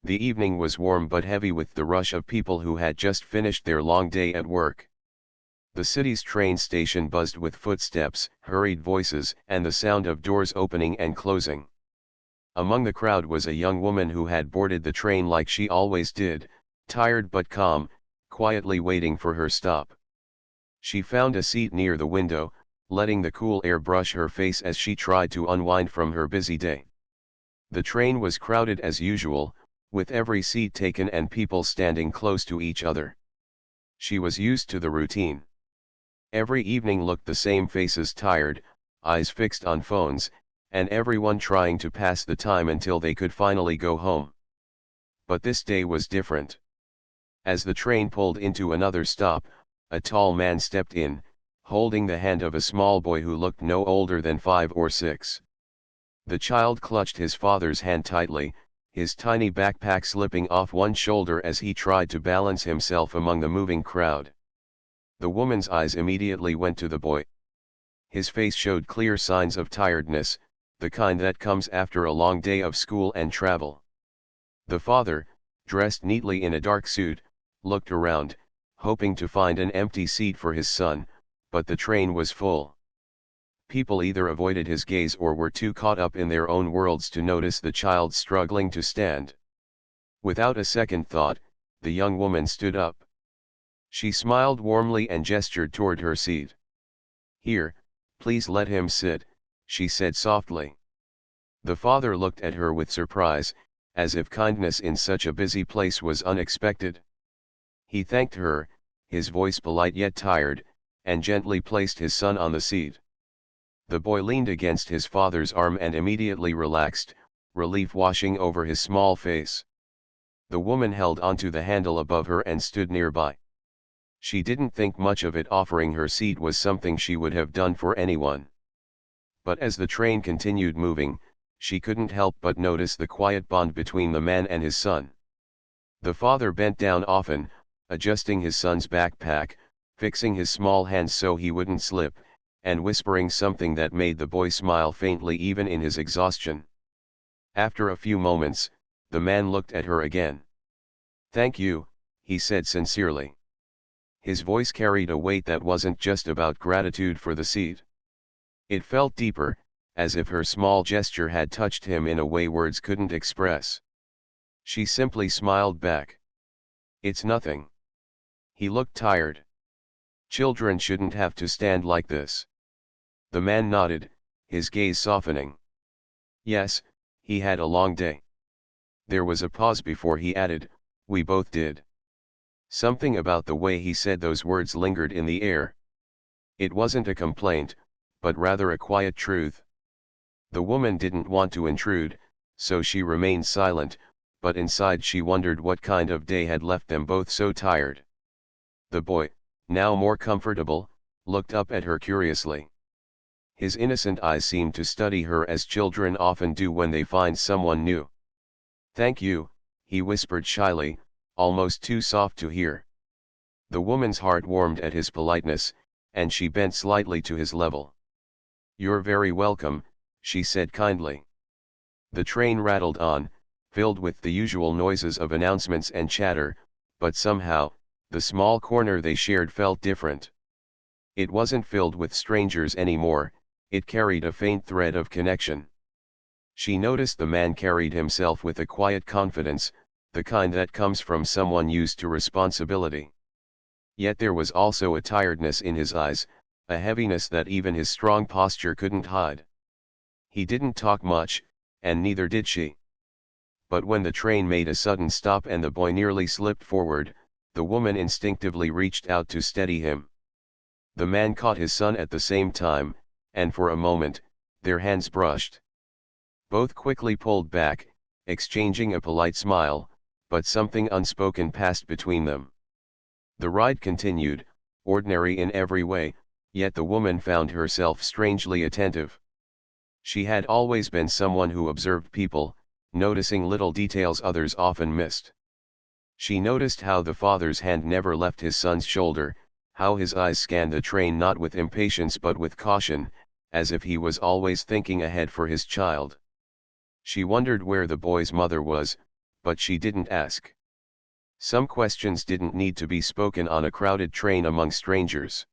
The evening was warm but heavy with the rush of people who had just finished their long day at work. The city's train station buzzed with footsteps, hurried voices, and the sound of doors opening and closing. Among the crowd was a young woman who had boarded the train like she always did, tired but calm, quietly waiting for her stop. She found a seat near the window, letting the cool air brush her face as she tried to unwind from her busy day. The train was crowded as usual, with every seat taken and people standing close to each other. She was used to the routine. Every evening looked the same, faces tired, eyes fixed on phones, and everyone trying to pass the time until they could finally go home. But this day was different. As the train pulled into another stop, a tall man stepped in, holding the hand of a small boy who looked no older than 5 or 6. The child clutched his father's hand tightly, his tiny backpack slipping off one shoulder as he tried to balance himself among the moving crowd. The woman's eyes immediately went to the boy. His face showed clear signs of tiredness, the kind that comes after a long day of school and travel. The father, dressed neatly in a dark suit, looked around, hoping to find an empty seat for his son, but the train was full. People either avoided his gaze or were too caught up in their own worlds to notice the child struggling to stand. Without a second thought, the young woman stood up. She smiled warmly and gestured toward her seat. "Here, please let him sit," she said softly. The father looked at her with surprise, as if kindness in such a busy place was unexpected. He thanked her, his voice polite yet tired, and gently placed his son on the seat. The boy leaned against his father's arm and immediately relaxed, relief washing over his small face. The woman held onto the handle above her and stood nearby. She didn't think much of it. Offering her seat was something she would have done for anyone. But as the train continued moving, she couldn't help but notice the quiet bond between the man and his son. The father bent down often, adjusting his son's backpack, fixing his small hands so he wouldn't slip, and whispering something that made the boy smile faintly even in his exhaustion. After a few moments, the man looked at her again. "Thank you," he said sincerely. His voice carried a weight that wasn't just about gratitude for the seat. It felt deeper, as if her small gesture had touched him in a way words couldn't express. She simply smiled back. "It's nothing." He looked tired. "Children shouldn't have to stand like this." The man nodded, his gaze softening. Yes, he had a long day. There was a pause before he added, "We both did." Something about the way he said those words lingered in the air. It wasn't a complaint, but rather a quiet truth. The woman didn't want to intrude, so she remained silent, but inside she wondered what kind of day had left them both so tired. The boy, now more comfortable, looked up at her curiously. His innocent eyes seemed to study her as children often do when they find someone new. "Thank you," he whispered shyly, almost too soft to hear. The woman's heart warmed at his politeness, and she bent slightly to his level. "You're very welcome," she said kindly. The train rattled on, filled with the usual noises of announcements and chatter, but somehow, the small corner they shared felt different. It wasn't filled with strangers anymore, it carried a faint thread of connection. She noticed the man carried himself with a quiet confidence, the kind that comes from someone used to responsibility. Yet there was also a tiredness in his eyes, a heaviness that even his strong posture couldn't hide. He didn't talk much, and neither did she. But when the train made a sudden stop and the boy nearly slipped forward, the woman instinctively reached out to steady him. The man caught his son at the same time, and for a moment, their hands brushed. Both quickly pulled back, exchanging a polite smile, but something unspoken passed between them. The ride continued, ordinary in every way, yet the woman found herself strangely attentive. She had always been someone who observed people, noticing little details others often missed. She noticed how the father's hand never left his son's shoulder, how his eyes scanned the train not with impatience but with caution, as if he was always thinking ahead for his child. She wondered where the boy's mother was, but she didn't ask. Some questions didn't need to be spoken on a crowded train among strangers.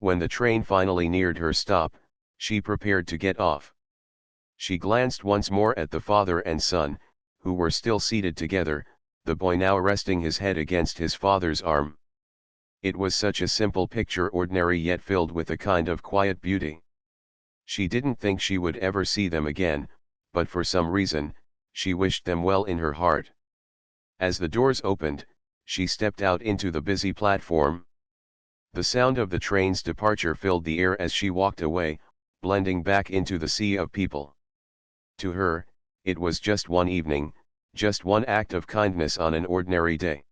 When the train finally neared her stop, she prepared to get off. She glanced once more at the father and son, who were still seated together, the boy now resting his head against his father's arm. It was such a simple picture, ordinary yet filled with a kind of quiet beauty. She didn't think she would ever see them again, but for some reason, she wished them well in her heart. As the doors opened, she stepped out into the busy platform. The sound of the train's departure filled the air as she walked away, blending back into the sea of people. To her, it was just one evening, just one act of kindness on an ordinary day.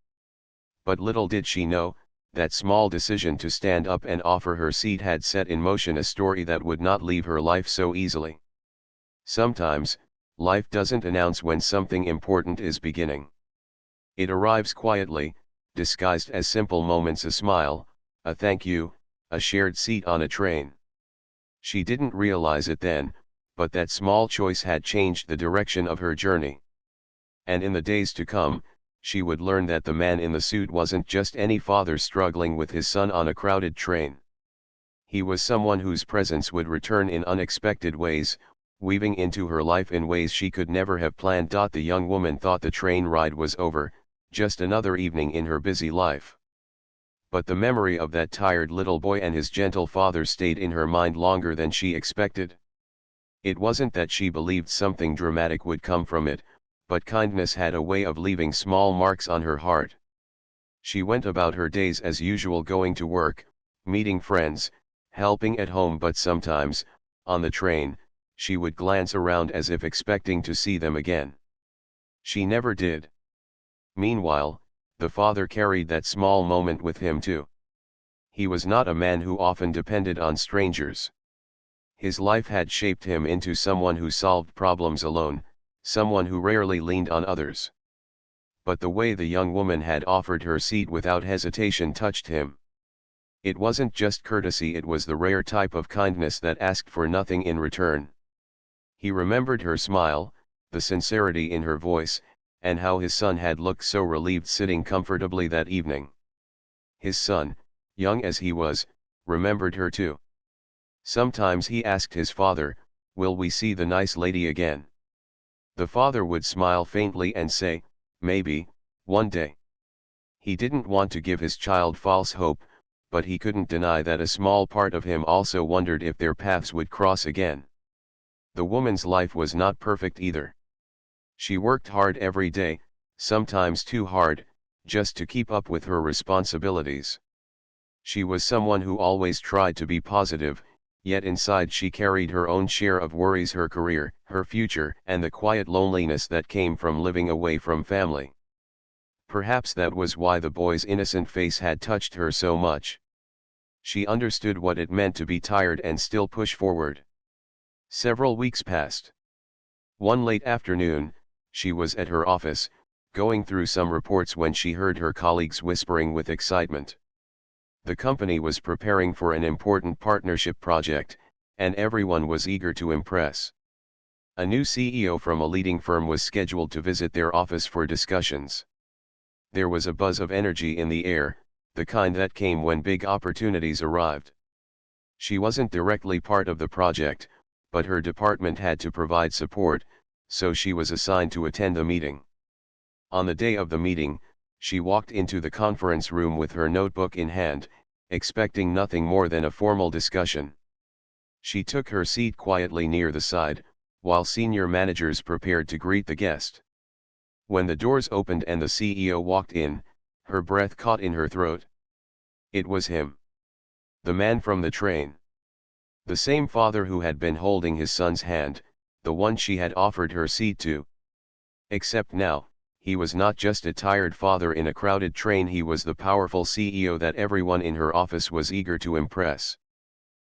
But little did she know, that small decision to stand up and offer her seat had set in motion a story that would not leave her life so easily. Sometimes, life doesn't announce when something important is beginning. It arrives quietly, disguised as simple moments: a smile, a thank you, a shared seat on a train. She didn't realize it then, but that small choice had changed the direction of her journey. And in the days to come, she would learn that the man in the suit wasn't just any father struggling with his son on a crowded train. He was someone whose presence would return in unexpected ways, weaving into her life in ways she could never have planned. The young woman thought the train ride was over, just another evening in her busy life. But the memory of that tired little boy and his gentle father stayed in her mind longer than she expected. It wasn't that she believed something dramatic would come from it, but kindness had a way of leaving small marks on her heart. She went about her days as usual, going to work, meeting friends, helping at home, but sometimes, on the train, she would glance around as if expecting to see them again. She never did. Meanwhile, the father carried that small moment with him too. He was not a man who often depended on strangers. His life had shaped him into someone who solved problems alone, someone who rarely leaned on others. But the way the young woman had offered her seat without hesitation touched him. It wasn't just courtesy, it was the rare type of kindness that asked for nothing in return. He remembered her smile, the sincerity in her voice, and how his son had looked so relieved sitting comfortably that evening. His son, young as he was, remembered her too. Sometimes he asked his father, "Will we see the nice lady again?" The father would smile faintly and say, "Maybe, one day." He didn't want to give his child false hope, but he couldn't deny that a small part of him also wondered if their paths would cross again. The woman's life was not perfect either. She worked hard every day, sometimes too hard, just to keep up with her responsibilities. She was someone who always tried to be positive, yet inside she carried her own share of worries: her career, her future, and the quiet loneliness that came from living away from family. Perhaps that was why the boy's innocent face had touched her so much. She understood what it meant to be tired and still push forward. Several weeks passed. One late afternoon, she was at her office, going through some reports, when she heard her colleagues whispering with excitement. The company was preparing for an important partnership project, and everyone was eager to impress. A new CEO from a leading firm was scheduled to visit their office for discussions. There was a buzz of energy in the air, the kind that came when big opportunities arrived. She wasn't directly part of the project, but her department had to provide support, so she was assigned to attend the meeting. On the day of the meeting, she walked into the conference room with her notebook in hand, expecting nothing more than a formal discussion. She took her seat quietly near the side, while senior managers prepared to greet the guest. When the doors opened and the CEO walked in, her breath caught in her throat. It was him. The man from the train. The same father who had been holding his son's hand, the one she had offered her seat to. Except now, he was not just a tired father in a crowded train, he was the powerful CEO that everyone in her office was eager to impress.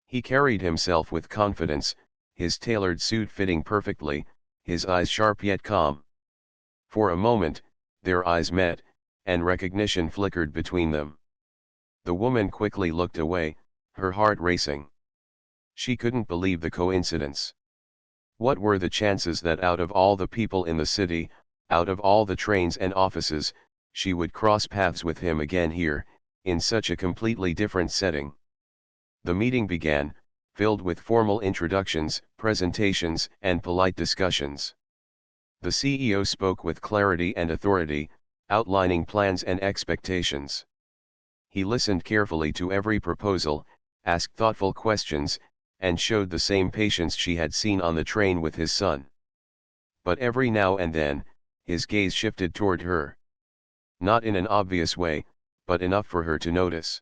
He carried himself with confidence, his tailored suit fitting perfectly, his eyes sharp yet calm. For a moment, their eyes met, and recognition flickered between them. The woman quickly looked away, her heart racing. She couldn't believe the coincidence. What were the chances that out of all the people in the city, Out of all the trains and offices, she would cross paths with him again here, in such a completely different setting. The meeting began, filled with formal introductions, presentations, and polite discussions. The CEO spoke with clarity and authority, outlining plans and expectations. He listened carefully to every proposal, asked thoughtful questions, and showed the same patience she had seen on the train with his son. But every now and then, his gaze shifted toward her. Not in an obvious way, but enough for her to notice.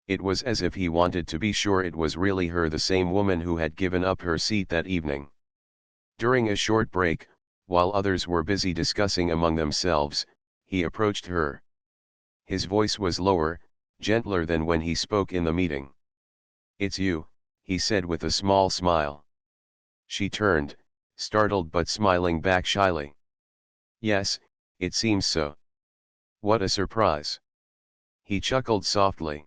It was as if he wanted to be sure it was really her, the same woman who had given up her seat that evening. During a short break, while others were busy discussing among themselves, he approached her. His voice was lower, gentler than when he spoke in the meeting. "It's you," he said with a small smile. She turned, startled but smiling back shyly. "Yes, it seems so." "What a surprise." He chuckled softly.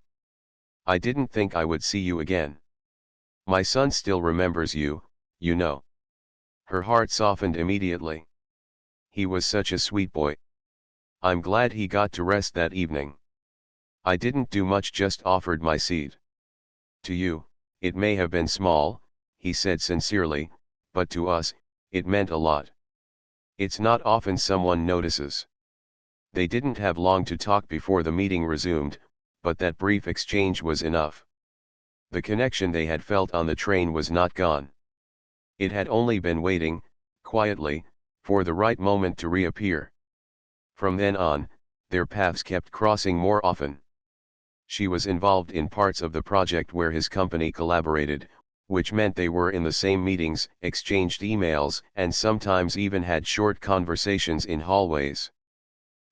"I didn't think I would see you again. My son still remembers you, you know." Her heart softened immediately. He was such a sweet boy. "I'm glad he got to rest that evening. I didn't do much, just offered my seat. To you, it may have been small," he said sincerely, "but to us, it meant a lot. It's not often someone notices." They didn't have long to talk before the meeting resumed, but that brief exchange was enough. The connection they had felt on the train was not gone. It had only been waiting, quietly, for the right moment to reappear. From then on, their paths kept crossing more often. She was involved in parts of the project where his company collaborated, which meant they were in the same meetings, exchanged emails, and sometimes even had short conversations in hallways.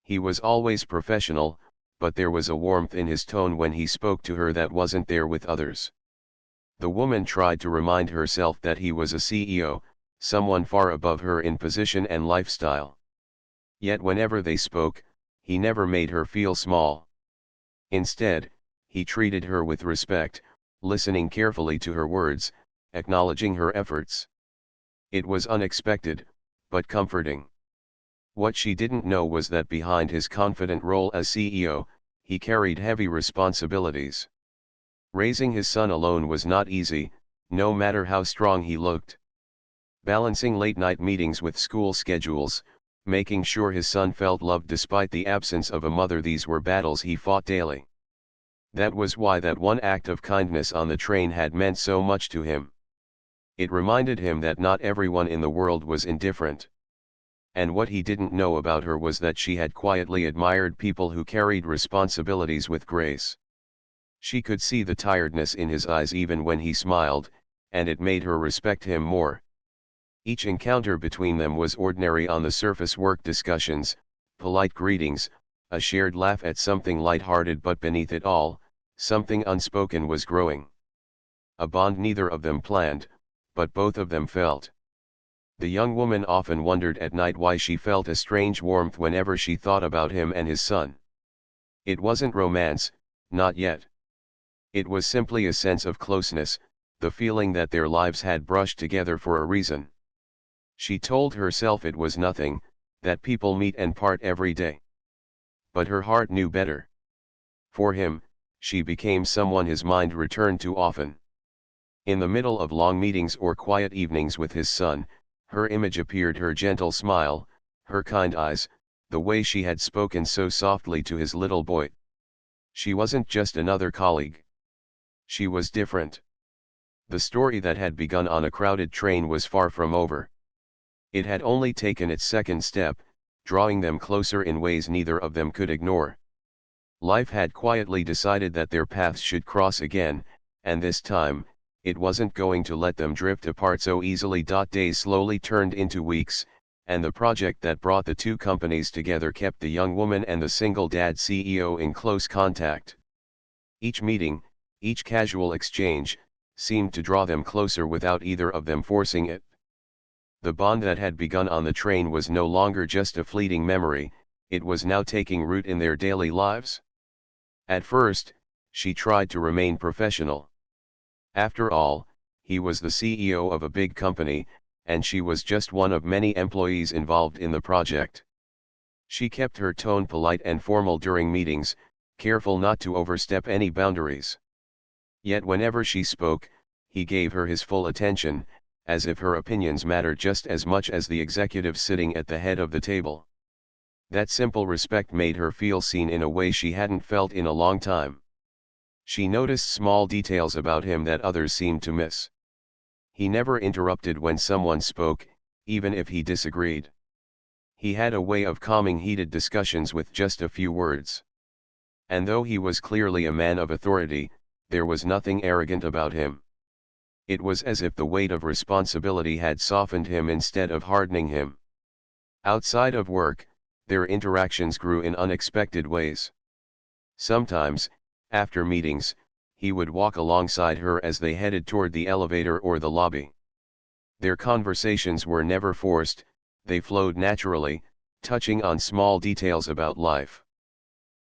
He was always professional, but there was a warmth in his tone when he spoke to her that wasn't there with others. The woman tried to remind herself that he was a CEO, someone far above her in position and lifestyle. Yet whenever they spoke, he never made her feel small. Instead, he treated her with respect, listening carefully to her words, acknowledging her efforts. It was unexpected, but comforting. What she didn't know was that behind his confident role as CEO, he carried heavy responsibilities. Raising his son alone was not easy, no matter how strong he looked. Balancing late-night meetings with school schedules, making sure his son felt loved despite the absence of a mother, these were battles he fought daily. That was why that one act of kindness on the train had meant so much to him. It reminded him that not everyone in the world was indifferent. And what he didn't know about her was that she had quietly admired people who carried responsibilities with grace. She could see the tiredness in his eyes even when he smiled, and it made her respect him more. Each encounter between them was ordinary on the surface: work discussions, polite greetings, a shared laugh at something light-hearted, but beneath it all, something unspoken was growing. A bond neither of them planned, but both of them felt. The young woman often wondered at night why she felt a strange warmth whenever she thought about him and his son. It wasn't romance, not yet. It was simply a sense of closeness, the feeling that their lives had brushed together for a reason. She told herself it was nothing, that people meet and part every day. But her heart knew better. For him, she became someone his mind returned to often. In the middle of long meetings or quiet evenings with his son, her image appeared: her gentle smile, her kind eyes, the way she had spoken so softly to his little boy. She wasn't just another colleague. She was different. The story that had begun on a crowded train was far from over. It had only taken its second step, drawing them closer in ways neither of them could ignore. Life had quietly decided that their paths should cross again, and this time, it wasn't going to let them drift apart so easily. Days slowly turned into weeks, and the project that brought the two companies together kept the young woman and the single dad CEO in close contact. Each meeting, each casual exchange, seemed to draw them closer without either of them forcing it. The bond that had begun on the train was no longer just a fleeting memory, it was now taking root in their daily lives. At first, she tried to remain professional. After all, he was the CEO of a big company, and she was just one of many employees involved in the project. She kept her tone polite and formal during meetings, careful not to overstep any boundaries. Yet whenever she spoke, he gave her his full attention, as if her opinions mattered just as much as the executive sitting at the head of the table. That simple respect made her feel seen in a way she hadn't felt in a long time. She noticed small details about him that others seemed to miss. He never interrupted when someone spoke, even if he disagreed. He had a way of calming heated discussions with just a few words. And though he was clearly a man of authority, there was nothing arrogant about him. It was as if the weight of responsibility had softened him instead of hardening him. Outside of work, their interactions grew in unexpected ways. Sometimes, after meetings, he would walk alongside her as they headed toward the elevator or the lobby. Their conversations were never forced, they flowed naturally, touching on small details about life.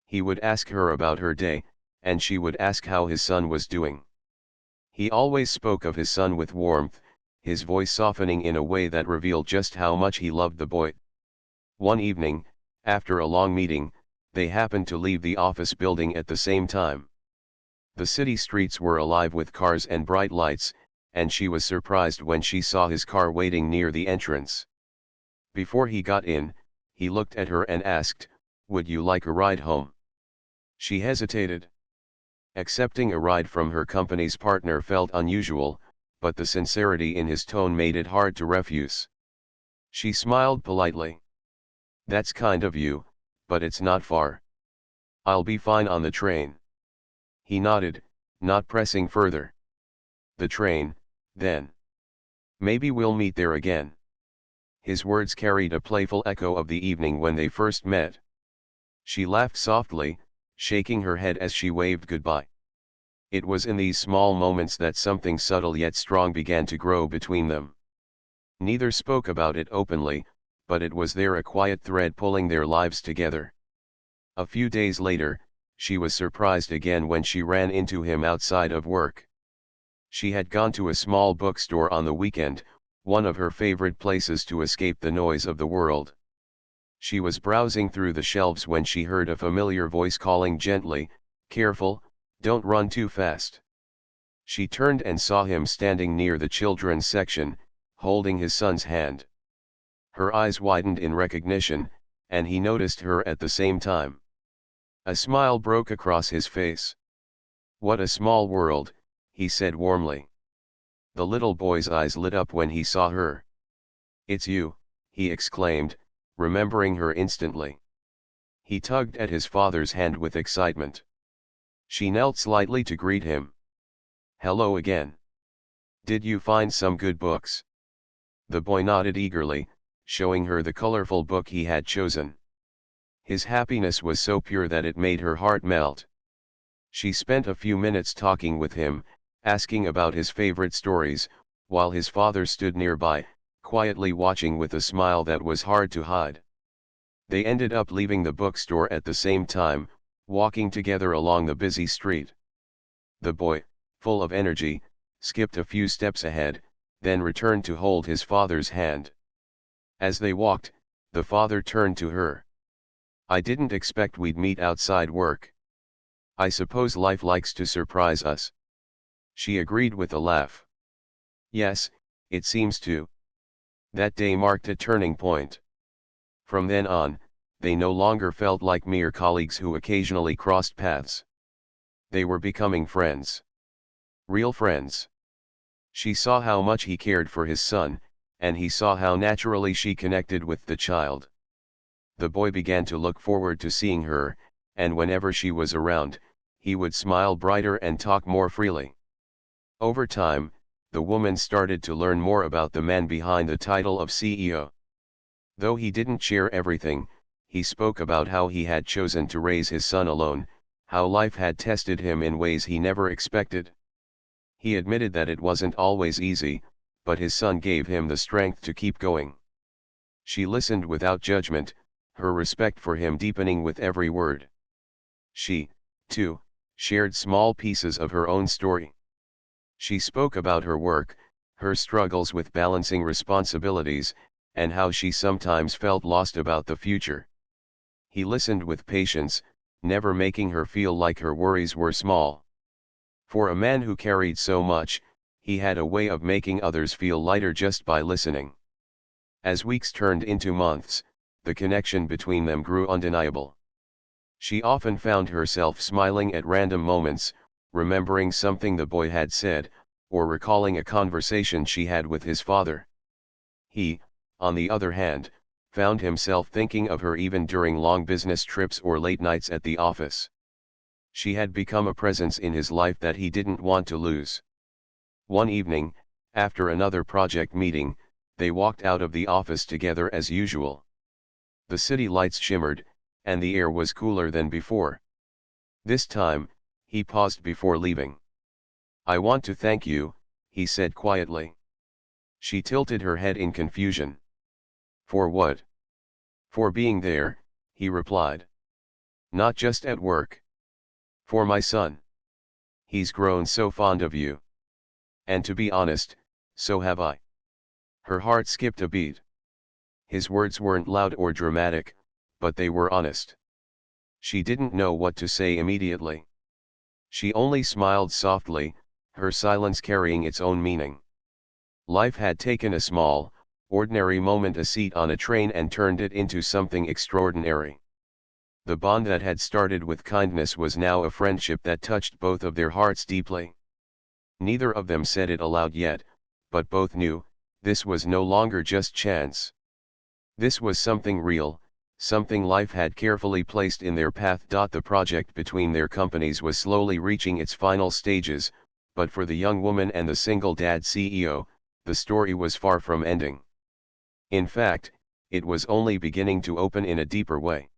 He would ask her about her day, and she would ask how his son was doing. He always spoke of his son with warmth, his voice softening in a way that revealed just how much he loved the boy. One evening, after a long meeting, they happened to leave the office building at the same time. The city streets were alive with cars and bright lights, and she was surprised when she saw his car waiting near the entrance. Before he got in, he looked at her and asked, "Would you like a ride home?" She hesitated. Accepting a ride from her company's partner felt unusual, but the sincerity in his tone made it hard to refuse. She smiled politely. "That's kind of you, but it's not far. I'll be fine on the train." He nodded, not pressing further. "The train, then. Maybe we'll meet there again." His words carried a playful echo of the evening when they first met. She laughed softly, shaking her head as she waved goodbye. It was in these small moments that something subtle yet strong began to grow between them. Neither spoke about it openly, but it was there, a quiet thread pulling their lives together. A few days later, she was surprised again when she ran into him outside of work. She had gone to a small bookstore on the weekend, one of her favorite places to escape the noise of the world. She was browsing through the shelves when she heard a familiar voice calling gently, "Careful, don't run too fast." She turned and saw him standing near the children's section, holding his son's hand. Her eyes widened in recognition, and he noticed her at the same time. A smile broke across his face. "What a small world," he said warmly. The little boy's eyes lit up when he saw her. "It's you," he exclaimed, remembering her instantly. He tugged at his father's hand with excitement. She knelt slightly to greet him. "Hello again. Did you find some good books?" The boy nodded eagerly, showing her the colorful book he had chosen. His happiness was so pure that it made her heart melt. She spent a few minutes talking with him, asking about his favorite stories, while his father stood nearby, quietly watching with a smile that was hard to hide. They ended up leaving the bookstore at the same time, walking together along the busy street. The boy, full of energy, skipped a few steps ahead, then returned to hold his father's hand. As they walked, the father turned to her. "I didn't expect we'd meet outside work. I suppose life likes to surprise us." She agreed with a laugh. "Yes, it seems to." That day marked a turning point. From then on, they no longer felt like mere colleagues who occasionally crossed paths. They were becoming friends. Real friends. She saw how much he cared for his son, and he saw how naturally she connected with the child. The boy began to look forward to seeing her, and whenever she was around, he would smile brighter and talk more freely. Over time, the woman started to learn more about the man behind the title of CEO. Though he didn't share everything, he spoke about how he had chosen to raise his son alone, how life had tested him in ways he never expected. He admitted that it wasn't always easy, but his son gave him the strength to keep going. She listened without judgment, her respect for him deepening with every word. She, too, shared small pieces of her own story. She spoke about her work, her struggles with balancing responsibilities, and how she sometimes felt lost about the future. He listened with patience, never making her feel like her worries were small. For a man who carried so much, he had a way of making others feel lighter just by listening. As weeks turned into months, the connection between them grew undeniable. She often found herself smiling at random moments, remembering something the boy had said, or recalling a conversation she had with his father. He, on the other hand, found himself thinking of her even during long business trips or late nights at the office. She had become a presence in his life that he didn't want to lose. One evening, after another project meeting, they walked out of the office together as usual. The city lights shimmered, and the air was cooler than before. This time, he paused before leaving. "I want to thank you," he said quietly. She tilted her head in confusion. "For what?" "For being there," he replied. "Not just at work. For my son. He's grown so fond of you. And to be honest, so have I." Her heart skipped a beat. His words weren't loud or dramatic, but they were honest. She didn't know what to say immediately. She only smiled softly, her silence carrying its own meaning. Life had taken a small, ordinary moment, a seat on a train, and turned it into something extraordinary. The bond that had started with kindness was now a friendship that touched both of their hearts deeply. Neither of them said it aloud yet, but both knew, this was no longer just chance. This was something real, something life had carefully placed in their path. The project between their companies was slowly reaching its final stages, but for the young woman and the single dad CEO, the story was far from ending. In fact, it was only beginning to open in a deeper way.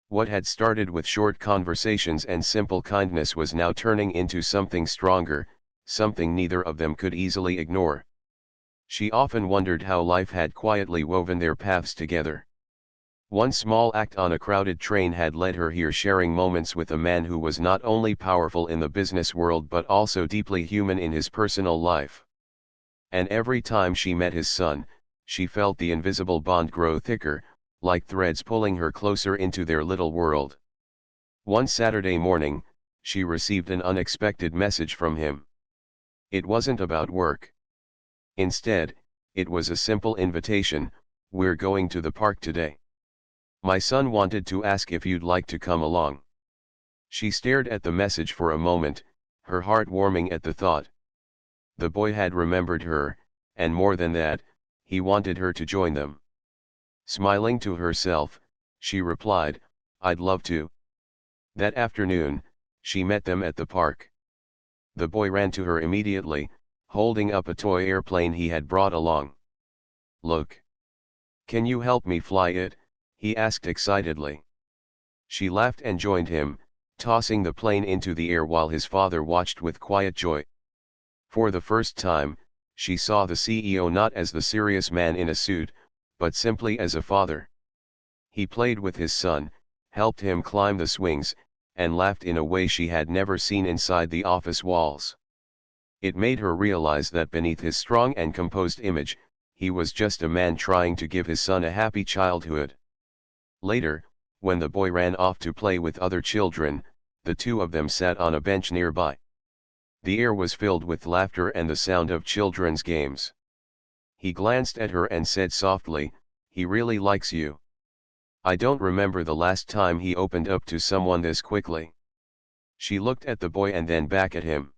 What had started with short conversations and simple kindness was now turning into something stronger, something neither of them could easily ignore. She often wondered how life had quietly woven their paths together. One small act on a crowded train had led her here, sharing moments with a man who was not only powerful in the business world but also deeply human in his personal life. And every time she met his son, she felt the invisible bond grow thicker, like threads pulling her closer into their little world. One Saturday morning, she received an unexpected message from him. It wasn't about work. Instead, it was a simple invitation: "We're going to the park today. My son wanted to ask if you'd like to come along." She stared at the message for a moment, her heart warming at the thought. The boy had remembered her, and more than that, he wanted her to join them. Smiling to herself, she replied, "I'd love to." That afternoon, she met them at the park. The boy ran to her immediately, holding up a toy airplane he had brought along. "Look. Can you help me fly it?" he asked excitedly. She laughed and joined him, tossing the plane into the air while his father watched with quiet joy. For the first time, she saw the CEO not as the serious man in a suit, but simply as a father. He played with his son, helped him climb the swings, and laughed in a way she had never seen inside the office walls. It made her realize that beneath his strong and composed image, he was just a man trying to give his son a happy childhood. Later, when the boy ran off to play with other children, the two of them sat on a bench nearby. The air was filled with laughter and the sound of children's games. He glanced at her and said softly, "He really likes you." I don't remember the last time he opened up to someone this quickly. She looked at the boy and then back at him.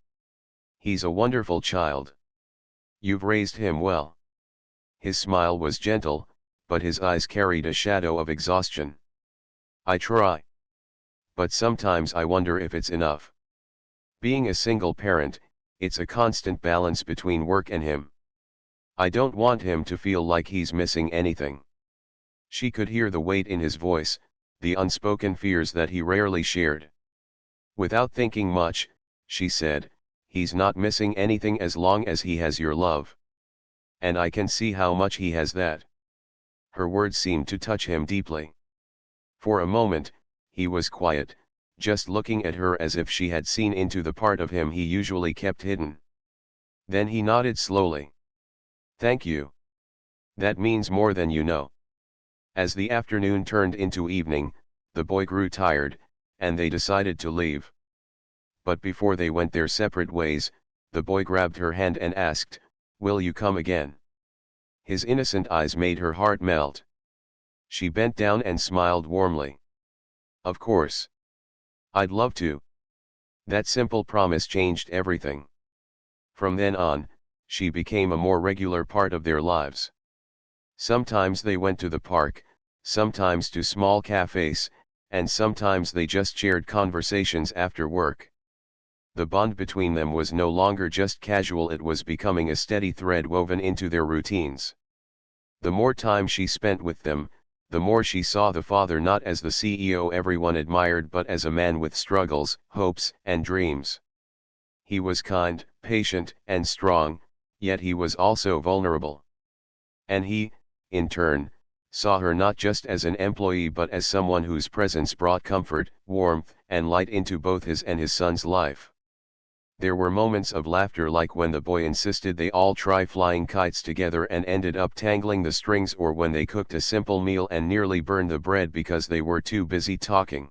"He's a wonderful child. You've raised him well." His smile was gentle, but his eyes carried a shadow of exhaustion. "I try. But sometimes I wonder if it's enough. Being a single parent, it's a constant balance between work and him. I don't want him to feel like he's missing anything." She could hear the weight in his voice, the unspoken fears that he rarely shared. Without thinking much, she said, "He's not missing anything as long as he has your love. And I can see how much he has that." Her words seemed to touch him deeply. For a moment, he was quiet, just looking at her as if she had seen into the part of him he usually kept hidden. Then he nodded slowly. Thank you. That means more than you know. As the afternoon turned into evening, the boy grew tired, and they decided to leave. But before they went their separate ways, the boy grabbed her hand and asked, "Will you come again?" His innocent eyes made her heart melt. She bent down and smiled warmly. "Of course. I'd love to." That simple promise changed everything. From then on, she became a more regular part of their lives. Sometimes they went to the park, sometimes to small cafes, and sometimes they just shared conversations after work. The bond between them was no longer just casual, it was becoming a steady thread woven into their routines. The more time she spent with them, the more she saw the father not as the CEO everyone admired but as a man with struggles, hopes, and dreams. He was kind, patient, and strong, yet he was also vulnerable. And he, in turn, saw her not just as an employee but as someone whose presence brought comfort, warmth, and light into both his and his son's life. There were moments of laughter, like when the boy insisted they all try flying kites together and ended up tangling the strings, or when they cooked a simple meal and nearly burned the bread because they were too busy talking.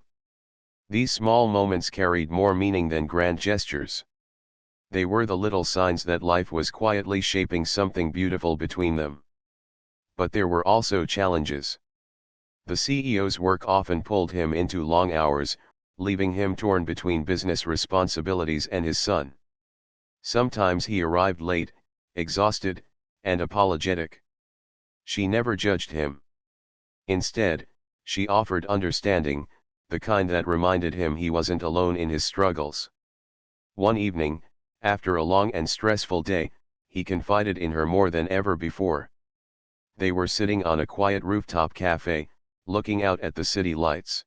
These small moments carried more meaning than grand gestures. They were the little signs that life was quietly shaping something beautiful between them. But there were also challenges. The CEO's work often pulled him into long hours, leaving him torn between business responsibilities and his son. Sometimes he arrived late, exhausted, and apologetic. She never judged him. Instead, she offered understanding, the kind that reminded him he wasn't alone in his struggles. One evening, after a long and stressful day, he confided in her more than ever before. They were sitting on a quiet rooftop cafe, looking out at the city lights.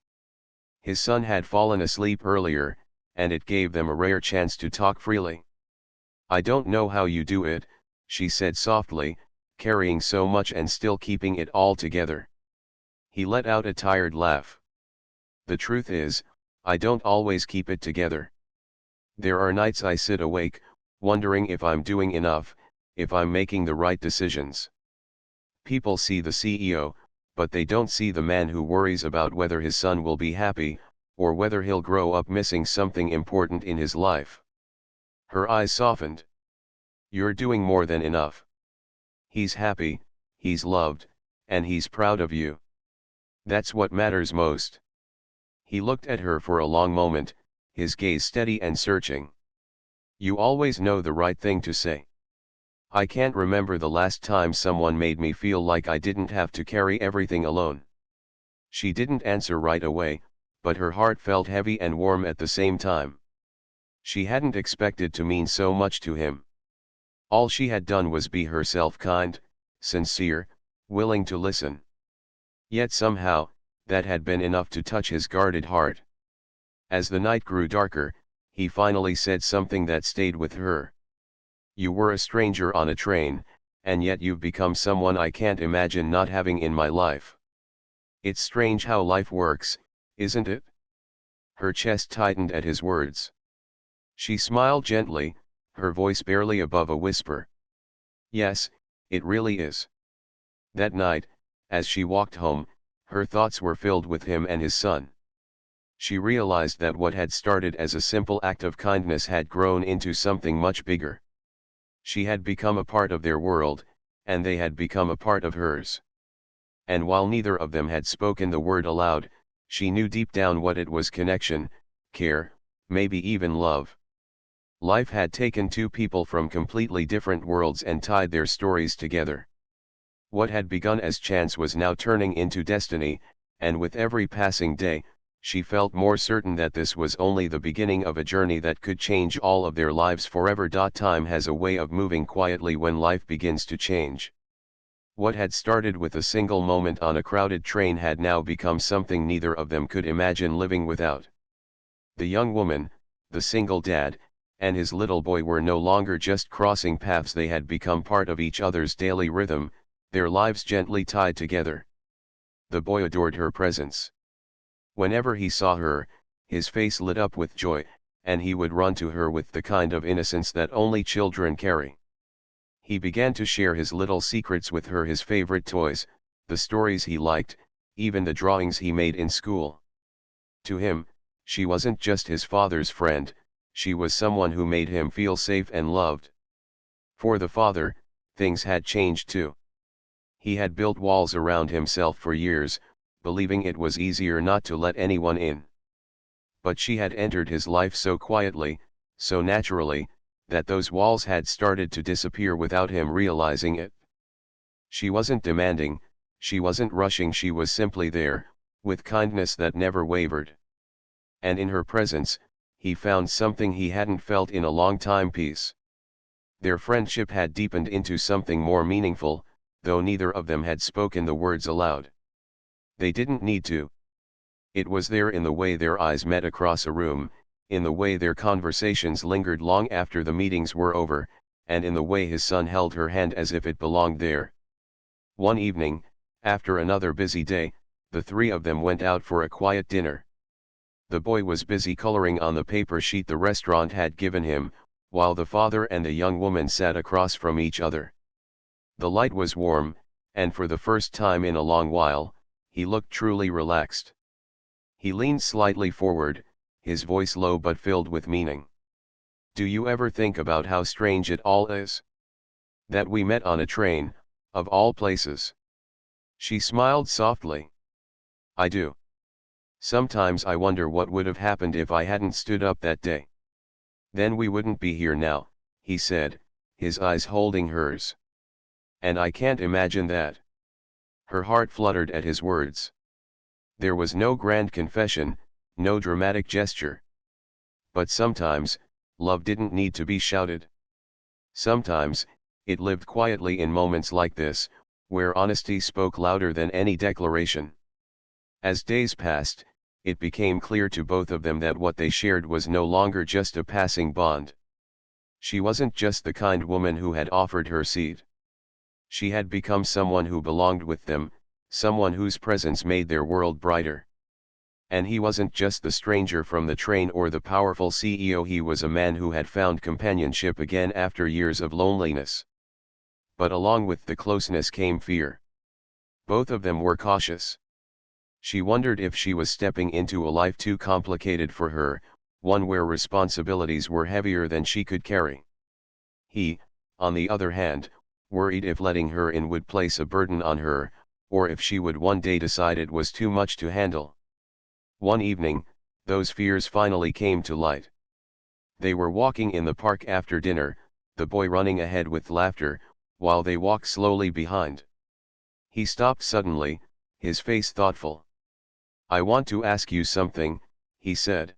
His son had fallen asleep earlier, and it gave them a rare chance to talk freely. "I don't know how you do it," she said softly, carrying so much and still keeping it all together. He let out a tired laugh. "The truth is, I don't always keep it together. There are nights I sit awake, wondering if I'm doing enough, if I'm making the right decisions. People see the CEO, but they don't see the man who worries about whether his son will be happy, or whether he'll grow up missing something important in his life." Her eyes softened. "You're doing more than enough. He's happy, he's loved, and he's proud of you. That's what matters most." He looked at her for a long moment, his gaze steady and searching. "You always know the right thing to say. I can't remember the last time someone made me feel like I didn't have to carry everything alone." She didn't answer right away, but her heart felt heavy and warm at the same time. She hadn't expected to mean so much to him. All she had done was be herself, kind, sincere, willing to listen. Yet somehow, that had been enough to touch his guarded heart. As the night grew darker, he finally said something that stayed with her. "You were a stranger on a train, and yet you've become someone I can't imagine not having in my life. It's strange how life works, isn't it?" Her chest tightened at his words. She smiled gently, her voice barely above a whisper. "Yes, it really is." That night, as she walked home, her thoughts were filled with him and his son. She realized that what had started as a simple act of kindness had grown into something much bigger. She had become a part of their world, and they had become a part of hers. And while neither of them had spoken the word aloud, she knew deep down what it was: connection, care, maybe even love. Life had taken two people from completely different worlds and tied their stories together. What had begun as chance was now turning into destiny, and with every passing day, she felt more certain that this was only the beginning of a journey that could change all of their lives forever. Time has a way of moving quietly when life begins to change. What had started with a single moment on a crowded train had now become something neither of them could imagine living without. The young woman, the single dad, and his little boy were no longer just crossing paths, they had become part of each other's daily rhythm, their lives gently tied together. The boy adored her presence. Whenever he saw her, his face lit up with joy, and he would run to her with the kind of innocence that only children carry. He began to share his little secrets with her, his favorite toys, the stories he liked, even the drawings he made in school. To him, she wasn't just his father's friend, she was someone who made him feel safe and loved. For the father, things had changed too. He had built walls around himself for years, believing it was easier not to let anyone in. But she had entered his life so quietly, so naturally, that those walls had started to disappear without him realizing it. She wasn't demanding, she wasn't rushing, she was simply there, with kindness that never wavered. And in her presence, he found something he hadn't felt in a long time: peace. Their friendship had deepened into something more meaningful, though neither of them had spoken the words aloud. They didn't need to. It was there, in the way their eyes met across a room, in the way their conversations lingered long after the meetings were over, and in the way his son held her hand as if it belonged there. One evening, after another busy day, the three of them went out for a quiet dinner. The boy was busy coloring on the paper sheet the restaurant had given him, while the father and the young woman sat across from each other. The light was warm, and for the first time in a long while, he looked truly relaxed. He leaned slightly forward, his voice low but filled with meaning. "Do you ever think about how strange it all is? That we met on a train, of all places." She smiled softly. "I do. Sometimes I wonder what would have happened if I hadn't stood up that day." "Then we wouldn't be here now," he said, his eyes holding hers. "And I can't imagine that." Her heart fluttered at his words. There was no grand confession, no dramatic gesture. But sometimes, love didn't need to be shouted. Sometimes, it lived quietly in moments like this, where honesty spoke louder than any declaration. As days passed, it became clear to both of them that what they shared was no longer just a passing bond. She wasn't just the kind woman who had offered her seat. She had become someone who belonged with them, someone whose presence made their world brighter. And he wasn't just the stranger from the train or the powerful CEO, he was a man who had found companionship again after years of loneliness. But along with the closeness came fear. Both of them were cautious. She wondered if she was stepping into a life too complicated for her, one where responsibilities were heavier than she could carry. He, on the other hand, worried if letting her in would place a burden on her, or if she would one day decide it was too much to handle. One evening, those fears finally came to light. They were walking in the park after dinner, the boy running ahead with laughter, while they walked slowly behind. He stopped suddenly, his face thoughtful. "I want to ask you something," he said.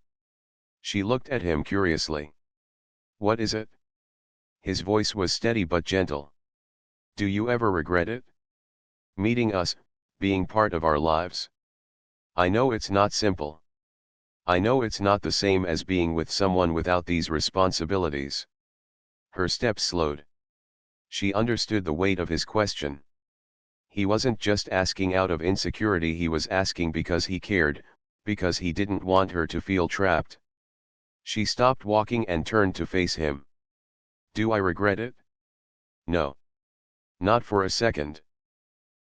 She looked at him curiously. "What is it?" His voice was steady but gentle. "Do you ever regret it? Meeting us, being part of our lives? I know it's not simple. I know it's not the same as being with someone without these responsibilities." Her steps slowed. She understood the weight of his question. He wasn't just asking out of insecurity, he was asking because he cared, because he didn't want her to feel trapped. She stopped walking and turned to face him. "Do I regret it? No. Not for a second.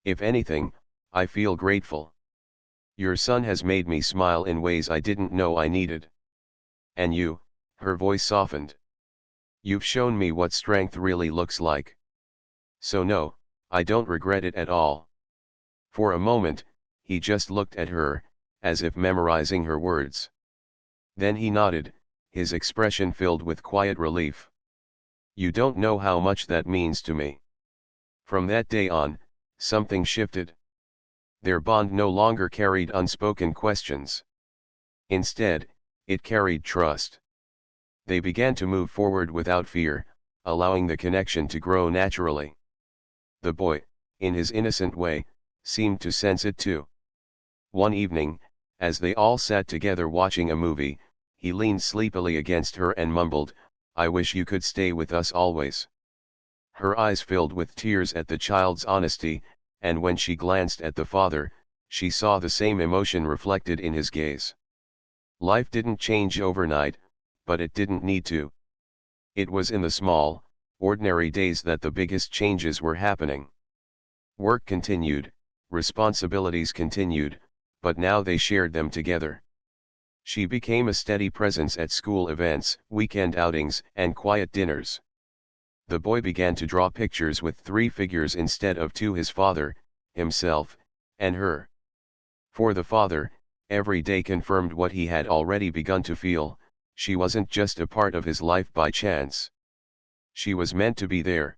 If anything, I feel grateful. Your son has made me smile in ways I didn't know I needed. And you," her voice softened. "You've shown me what strength really looks like. So no, I don't regret it at all." For a moment, he just looked at her, as if memorizing her words. Then he nodded, his expression filled with quiet relief. "You don't know how much that means to me." From that day on, something shifted. Their bond no longer carried unspoken questions. Instead, it carried trust. They began to move forward without fear, allowing the connection to grow naturally. The boy, in his innocent way, seemed to sense it too. One evening, as they all sat together watching a movie, he leaned sleepily against her and mumbled, "I wish you could stay with us always." Her eyes filled with tears at the child's honesty, and when she glanced at the father, she saw the same emotion reflected in his gaze. Life didn't change overnight, but it didn't need to. It was in the small, ordinary days that the biggest changes were happening. Work continued, responsibilities continued, but now they shared them together. She became a steady presence at school events, weekend outings, and quiet dinners. The boy began to draw pictures with 3 figures instead of 2: his father, himself, and her. For the father, every day confirmed what he had already begun to feel: she wasn't just a part of his life by chance. She was meant to be there.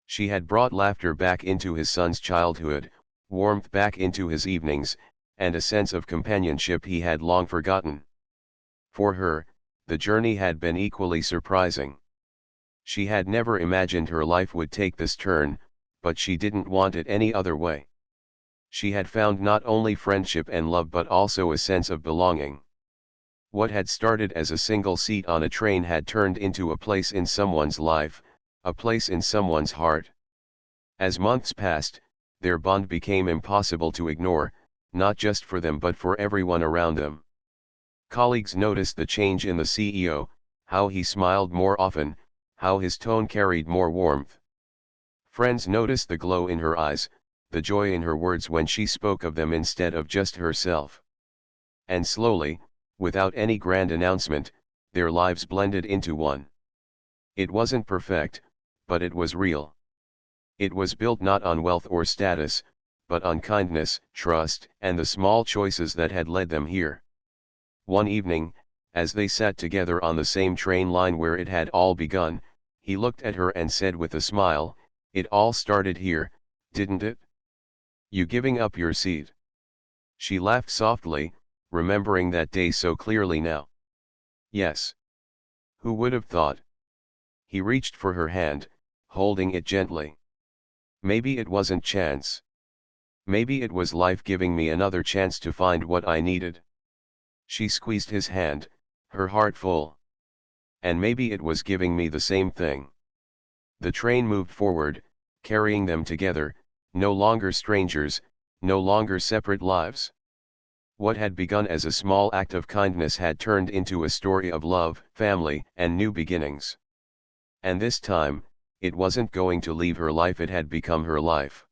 She had brought laughter back into his son's childhood, warmth back into his evenings, and a sense of companionship he had long forgotten. For her, the journey had been equally surprising. She had never imagined her life would take this turn, but she didn't want it any other way. She had found not only friendship and love but also a sense of belonging. What had started as a single seat on a train had turned into a place in someone's life, a place in someone's heart. As months passed, their bond became impossible to ignore, not just for them but for everyone around them. Colleagues noticed the change in the CEO, how he smiled more often, how his tone carried more warmth. Friends noticed the glow in her eyes, the joy in her words when she spoke of them instead of just herself. And slowly, without any grand announcement, their lives blended into one. It wasn't perfect, but it was real. It was built not on wealth or status, but on kindness, trust, and the small choices that had led them here. One evening, as they sat together on the same train line where it had all begun, he looked at her and said with a smile, "It all started here, didn't it? You giving up your seat?" She laughed softly, remembering that day so clearly now. "Yes. Who would have thought?" He reached for her hand, holding it gently. "Maybe it wasn't chance. Maybe it was life giving me another chance to find what I needed." She squeezed his hand, her heart full. "And maybe it was giving me the same thing." The train moved forward, carrying them together, no longer strangers, no longer separate lives. What had begun as a small act of kindness had turned into a story of love, family, and new beginnings. And this time, it wasn't going to leave her life, it had become her life.